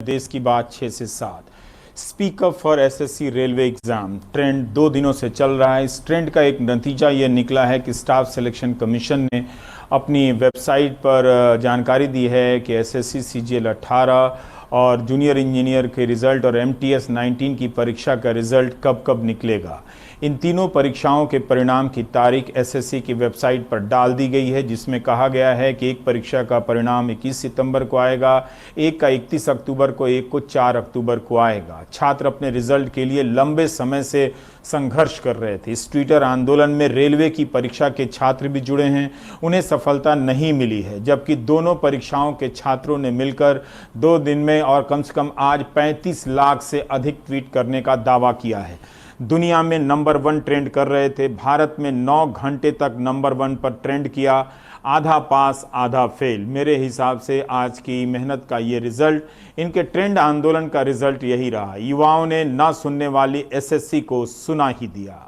देश की बात 6 से 7। Speak up for SSC railway exam trend 2 दिनों से चल रहा है। इस ट्रेंड का एक नतीजा ये निकला है कि स्टाफ सिलेक्शन कमीशन ने अपनी वेबसाइट पर जानकारी दी है कि एसएससी सीजीएल 18 और जूनियर इंजीनियर के रिज़ल्ट और एमटीएस 19 की परीक्षा का रिज़ल्ट कब कब निकलेगा। इन तीनों परीक्षाओं के परिणाम की तारीख एसएससी की वेबसाइट पर डाल दी गई है, जिसमें कहा गया है कि एक परीक्षा का परिणाम 21 सितंबर को आएगा, एक का 31 अक्टूबर को, एक को 4 अक्टूबर को आएगा। छात्र अपने रिजल्ट के लिए लंबे समय से संघर्ष कर रहे थे। इस ट्विटर आंदोलन में रेलवे की परीक्षा के छात्र भी जुड़े हैं। उन्हें सफलता नहीं मिली है, जबकि दोनों परीक्षाओं के छात्रों ने मिलकर 2 दिन में और कम से कम आज 35 लाख से अधिक ट्वीट करने का दावा किया है। दुनिया में नंबर 1 ट्रेंड कर रहे थे। भारत में 9 घंटे तक नंबर 1 पर ट्रेंड किया। आधा पास आधा फेल। मेरे हिसाब से आज की मेहनत का ये रिजल्ट, इनके ट्रेंड आंदोलन का रिजल्ट यही रहा। युवाओं ने ना सुनने वाली एसएससी को सुना ही दिया।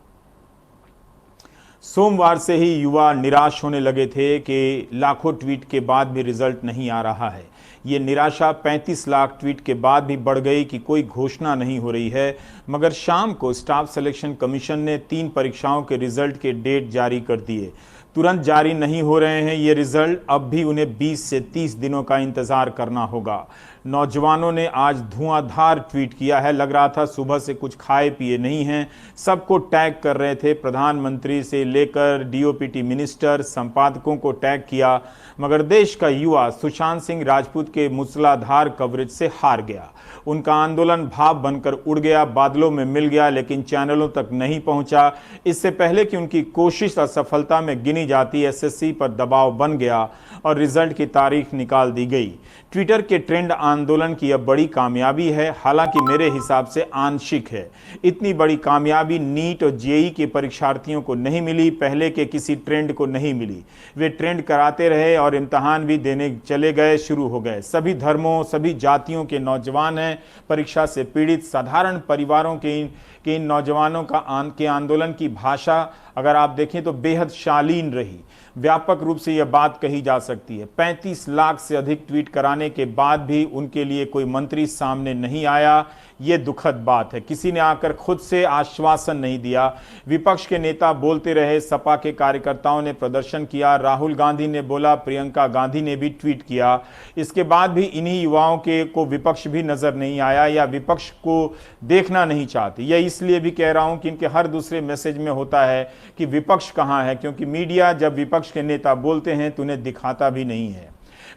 सोमवार से ही युवा निराश होने लगे थे कि लाखों ट्वीट के बाद भी रिजल्ट नहीं आ रहा है। ये निराशा 35 लाख ट्वीट के बाद भी बढ़ गई कि कोई घोषणा नहीं हो रही है। मगर शाम को स्टाफ सिलेक्शन कमीशन ने 3 परीक्षाओं के रिजल्ट के डेट जारी कर दिए। तुरंत जारी नहीं हो रहे हैं ये रिजल्ट, अब भी उन्हें 20 से 30 दिनों का इंतजार करना होगा। नौजवानों ने आज धुआंधार ट्वीट किया है। लग रहा था सुबह से कुछ खाए पिए नहीं हैं। सबको टैग कर रहे थे, प्रधानमंत्री से लेकर डीओपीटी मिनिस्टर, संपादकों को टैग किया। मगर देश का युवा सुशांत सिंह राजपूत के मूसलाधार कवरेज से हार गया। उनका आंदोलन भाप बनकर उड़ गया, बादलों में मिल गया, लेकिन चैनलों तक नहीं पहुंचा। इससे पहले कि उनकी कोशिश असफलता में गिनी जाती, एसएससी पर दबाव बन गया और रिजल्ट की तारीख निकाल दी गई। ट्विटर के ट्रेंड आंदोलन की यह बड़ी कामयाबी है, हालांकि मेरे हिसाब से आंशिक है। इतनी बड़ी कामयाबी नीट और जेईई के परीक्षार्थियों को नहीं मिली, पहले के किसी ट्रेंड को नहीं मिली। वे ट्रेंड कराते रहे और इम्तहान भी देने चले गए, शुरू हो गए। सभी धर्मों, सभी जातियों के नौजवान हैं परीक्षा से पीड़ित। साधारण परिवारों के इन नौजवानों के आंदोलन की भाषा अगर आप देखें तो बेहद शालीन रही। व्यापक रूप से यह बात कही जा सकती है। 35 लाख से अधिक ट्वीट कराने के बाद भी उनके लिए कोई मंत्री सामने नहीं आया। ये दुखद बात है। किसी ने आकर खुद से आश्वासन नहीं दिया। विपक्ष के नेता बोलते रहे, सपा के कार्यकर्ताओं ने प्रदर्शन किया, राहुल गांधी ने बोला, प्रियंका गांधी ने भी ट्वीट किया। इसके बाद भी इन्हीं युवाओं को विपक्ष भी नजर नहीं आया या विपक्ष को देखना नहीं चाहते। यह इसलिए भी कह रहा हूं कि इनके हर दूसरे मैसेज में होता है कि विपक्ष कहां है, क्योंकि मीडिया जब विपक्ष के नेता बोलते हैं तो उन्हें दिखाता भी नहीं है।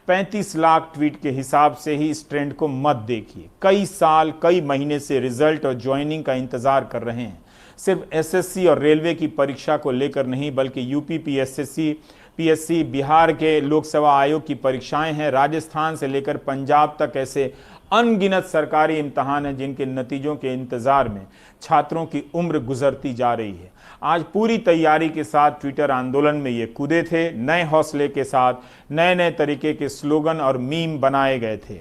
35 लाख ट्वीट के हिसाब से ही इस ट्रेंड को मत देखिए। कई साल, कई महीने से रिजल्ट और ज्वाइनिंग का इंतजार कर रहे हैं। सिर्फ एसएससी और रेलवे की परीक्षा को लेकर नहीं, बल्कि यूपी पीएससी, बिहार के लोकसेवा आयोग की परीक्षाएं हैं, राजस्थान से लेकर पंजाब तक ऐसे अनगिनत सरकारी इम्तहान हैं जिनके नतीजों के इंतजार में छात्रों की उम्र गुजरती जा रही है। आज पूरी तैयारी के साथ ट्विटर आंदोलन में ये कूदे थे। नए हौसले के साथ नए नए तरीके के स्लोगन और मीम बनाए गए थे।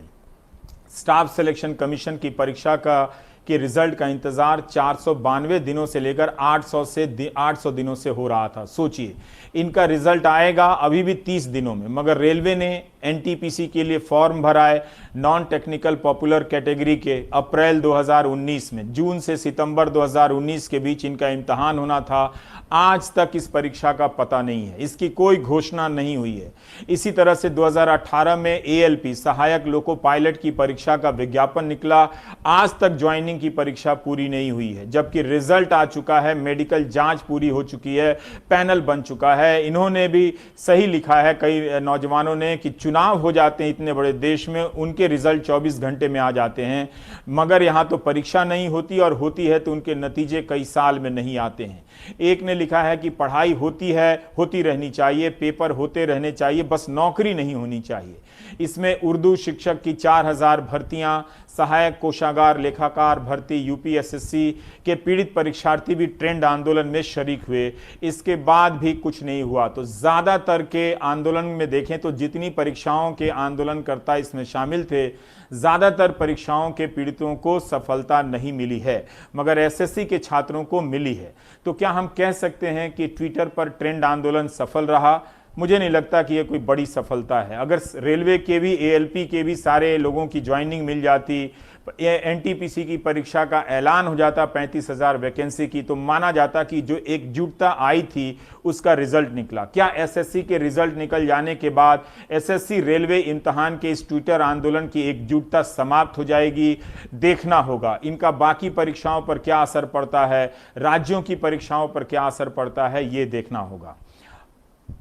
स्टाफ सिलेक्शन कमीशन की परीक्षा के रिजल्ट का इंतजार 492 दिनों से लेकर 800 दिनों से हो रहा था। सोचिए, इनका रिजल्ट आएगा अभी भी 30 दिनों में। मगर रेलवे ने एनटीपीसी के लिए फॉर्म भरा है नॉन टेक्निकल पॉपुलर कैटेगरी के अप्रैल 2019 में। जून से सितंबर 2019 के बीच इनका इम्तहान होना था। आज तक इस परीक्षा का पता नहीं है, इसकी कोई घोषणा नहीं हुई है। इसी तरह से 2018 में एएलपी सहायक लोको पायलट की परीक्षा का विज्ञापन निकला। आज तक ज्वाइनिंग की परीक्षा पूरी नहीं हुई है, जबकि रिजल्ट आ चुका है, मेडिकल जांच पूरी हो चुकी है, पैनल बन चुका है। इन्होंने भी सही लिखा है कई नौजवानों ने कि चुनाव हो जाते हैं इतने बड़े देश में, उनके रिजल्ट 24 घंटे में आ जाते हैं। मगर यहाँ तो परीक्षा नहीं होती, और होती है तो उनके नतीजे कई साल में नहीं आते हैं। एक ने लिखा है कि पढ़ाई होती रहनी चाहिए, पेपर होते रहने चाहिए, बस नौकरी नहीं होनी चाहिए। इसमें उर्दू शिक्षक की 4000 भर्तियां, सहायक कोषागार लेखाकार भर्ती, यूपीएसएससी के पीड़ित परीक्षार्थी भी ट्रेंड आंदोलन में शरीक हुए। इसके बाद भी कुछ नहीं हुआ। तो ज़्यादातर के आंदोलन में देखें तो जितनी परीक्षाओं के आंदोलनकर्ता इसमें शामिल थे, ज़्यादातर परीक्षाओं के पीड़ितों को सफलता नहीं मिली है, मगर एसएससी के छात्रों को मिली है। तो क्या हम कह सकते हैं कि ट्विटर पर ट्रेंड आंदोलन सफल रहा? मुझे नहीं लगता कि ये कोई बड़ी सफलता है। अगर रेलवे के भी, एएलपी के भी सारे लोगों की ज्वाइनिंग मिल जाती, एनटीपीसी की परीक्षा का ऐलान हो जाता 35,000 वैकेंसी की, तो माना जाता कि जो एकजुटता आई थी उसका रिजल्ट निकला। क्या एसएससी के रिजल्ट निकल जाने के बाद एसएससी रेलवे इम्तहान के इस ट्विटर आंदोलन की एकजुटता समाप्त हो जाएगी? देखना होगा। इनका बाकी परीक्षाओं पर क्या असर पड़ता है, राज्यों की परीक्षाओं पर क्या असर पड़ता है, ये देखना होगा।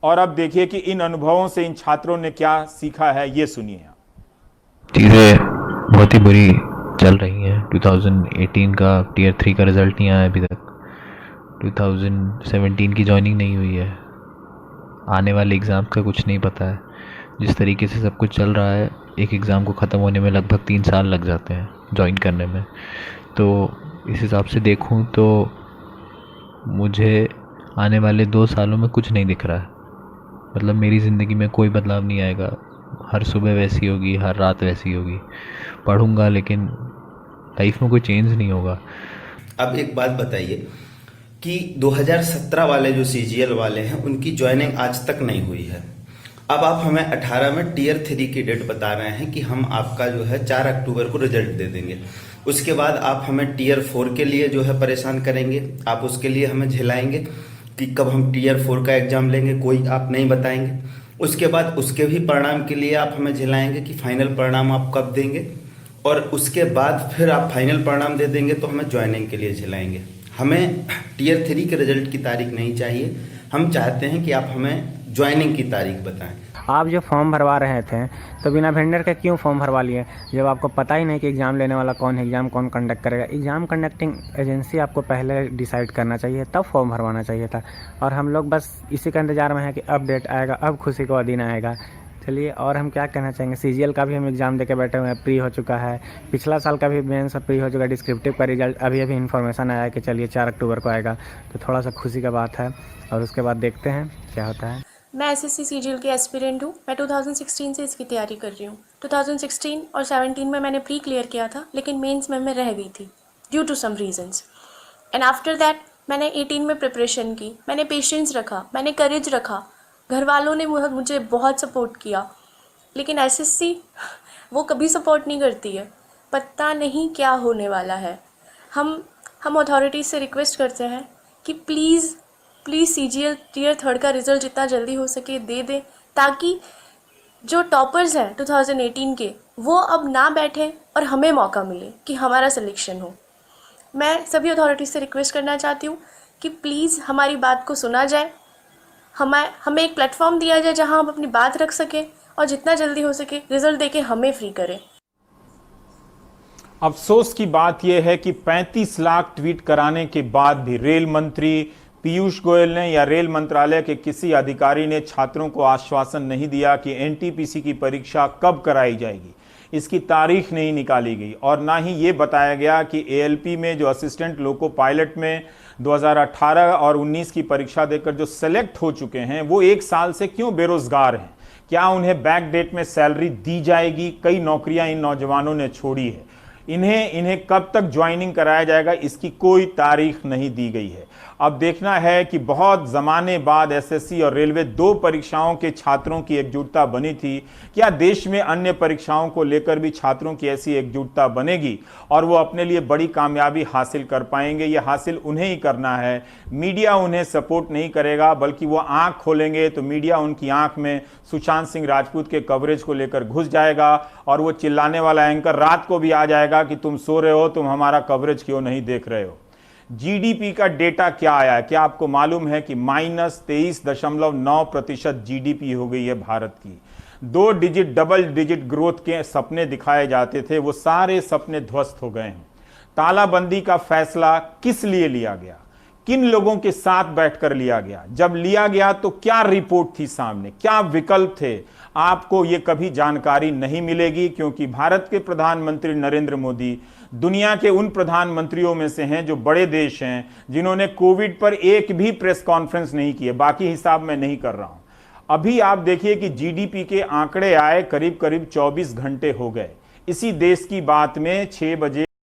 और अब देखिए कि इन अनुभवों से इन छात्रों ने क्या सीखा है, ये सुनिए। चीज़ें बहुत ही बुरी चल रही हैं। 2018 का टीयर 3 का रिज़ल्ट नहीं आया अभी तक। 2017 की जॉइनिंग नहीं हुई है। आने वाले एग्ज़ाम का कुछ नहीं पता है। जिस तरीके से सब कुछ चल रहा है, एक एग्ज़ाम को ख़त्म होने में लगभग 3 साल लग जाते हैं जॉइन करने में। तो इस हिसाब से देखूं तो मुझे आने वाले 2 सालों में कुछ नहीं दिख रहा है। मतलब मेरी ज़िंदगी में कोई बदलाव नहीं आएगा। हर सुबह वैसी होगी, हर रात वैसी होगी। पढ़ूंगा लेकिन लाइफ में कोई चेंज नहीं होगा। अब एक बात बताइए कि 2017 वाले जो सीजीएल वाले हैं उनकी ज्वाइनिंग आज तक नहीं हुई है। अब आप हमें 18 में टीयर 3 की डेट बता रहे हैं कि हम आपका जो है 4 अक्टूबर को रिजल्ट दे देंगे। उसके बाद आप हमें टीयर 4 के लिए जो है परेशान करेंगे। आप उसके लिए हमें झिलाएंगे कि कब हम टीयर 4 का एग्जाम लेंगे, कोई आप नहीं बताएंगे। उसके बाद उसके भी परिणाम के लिए आप हमें झिलाएंगे कि फाइनल परिणाम आप कब देंगे, और उसके बाद फिर आप फाइनल परिणाम दे देंगे तो हमें ज्वाइनिंग के लिए झिलाएंगे। हमें टीयर 3 के रिजल्ट की तारीख नहीं चाहिए। हम चाहते हैं कि आप हमें ज्वाइनिंग की तारीख बताएं। आप जो फॉर्म भरवा रहे थे तो बिना वेंडर के क्यों फॉर्म भरवा लिए, जब आपको पता ही नहीं कि एग्ज़ाम लेने वाला कौन है, एग्ज़ाम कौन कंडक्ट करेगा। एग्ज़ाम कंडक्टिंग एजेंसी आपको पहले डिसाइड करना चाहिए, तब फॉर्म भरवाना चाहिए था। और हम लोग बस इसी का इंतज़ार में है कि अब डेट आएगा, अब खुशी का दिन आएगा। चलिए, और हम क्या कहना चाहेंगे, सीजीएल का भी हम एग्ज़ाम दे के बैठे हुए हैं, प्री हो चुका है। पिछला साल का भी मेंस प्री हो चुका है। डिस्क्रिप्टिव का रिजल्ट अभी इन्फॉर्मेशन आया कि चलिए 4 अक्टूबर को आएगा, तो थोड़ा सा खुशी का बात है। और उसके बाद देखते हैं क्या होता है। मैं एसएससी सीजीएल की एस्पिरेंट हूँ। मैं 2016 से इसकी तैयारी कर रही हूँ। 2016 और 17 में मैंने प्री क्लियर किया था, लेकिन मेंस में मैं रह गई थी due to some reasons. And after that मैंने 18 में प्रिपरेशन की। मैंने पेशेंस रखा, मैंने करेज रखा। घर वालों ने मुझे बहुत सपोर्ट किया, लेकिन एसएससी वो कभी सपोर्ट नहीं करती है। पता नहीं क्या होने वाला है। हम अथॉरिटीज़ से रिक्वेस्ट करते हैं कि प्लीज़ सीजीएल टीयर 3 का रिज़ल्ट जितना जल्दी हो सके दे दें, ताकि जो टॉपर्स हैं 2018 के वो अब ना बैठें और हमें मौका मिले कि हमारा सिलेक्शन हो। मैं सभी अथॉरिटीज़ से रिक्वेस्ट करना चाहती हूँ कि प्लीज़ हमारी बात को सुना जाए, हमें एक प्लेटफॉर्म दिया जाए जहाँ हम अपनी बात रख सकें, और जितना जल्दी हो सके रिज़ल्ट देके हमें फ्री करें। अफसोस की बात यह है कि 35 लाख ट्वीट कराने के बाद भी रेल मंत्री पीयूष गोयल ने या रेल मंत्रालय के किसी अधिकारी ने छात्रों को आश्वासन नहीं दिया कि एनटीपीसी की परीक्षा कब कराई जाएगी। इसकी तारीख नहीं निकाली गई, और ना ही ये बताया गया कि एएलपी में जो असिस्टेंट लोको पायलट में 2018 और 19 की परीक्षा देकर जो सेलेक्ट हो चुके हैं वो 1 साल से क्यों बेरोजगार हैं। क्या उन्हें बैक डेट में सैलरी दी जाएगी? कई नौकरियां इन नौजवानों ने छोड़ी है। इन्हें कब तक ज्वाइनिंग कराया जाएगा, इसकी कोई तारीख नहीं दी गई है। अब देखना है कि बहुत ज़माने बाद एसएससी और रेलवे 2 परीक्षाओं के छात्रों की एकजुटता बनी थी। क्या देश में अन्य परीक्षाओं को लेकर भी छात्रों की ऐसी एकजुटता बनेगी और वो अपने लिए बड़ी कामयाबी हासिल कर पाएंगे? ये हासिल उन्हें ही करना है। मीडिया उन्हें सपोर्ट नहीं करेगा, बल्कि वो आंख खोलेंगे तो मीडिया उनकी आंख में सुशांत सिंह राजपूत के कवरेज को लेकर घुस जाएगा, और वो चिल्लाने वाला एंकर रात को भी आ जाएगा कि तुम सो रहे हो, तुम हमारा कवरेज क्यों नहीं देख रहे हो। जीडीपी का डेटा क्या आया है? क्या आपको मालूम है कि -23.9% जीडीपी हो गई है भारत की। 2 डिजिट डबल डिजिट ग्रोथ के सपने दिखाए जाते थे, वो सारे सपने ध्वस्त हो गए हैं। तालाबंदी का फैसला किस लिए लिया गया, किन लोगों के साथ बैठकर लिया गया, जब लिया गया तो क्या रिपोर्ट थी सामने, क्या विकल्प थे? आपको ये कभी जानकारी नहीं मिलेगी, क्योंकि भारत के प्रधानमंत्री नरेंद्र मोदी दुनिया के उन प्रधानमंत्रियों में से हैं जो बड़े देश हैं जिन्होंने कोविड पर एक भी प्रेस कॉन्फ्रेंस नहीं की है। बाकी हिसाब मैं नहीं कर रहा हूं। अभी आप देखिए कि जीडीपी के आंकड़े आए, करीब करीब 24 घंटे हो गए। इसी देश की बात में 6 बजे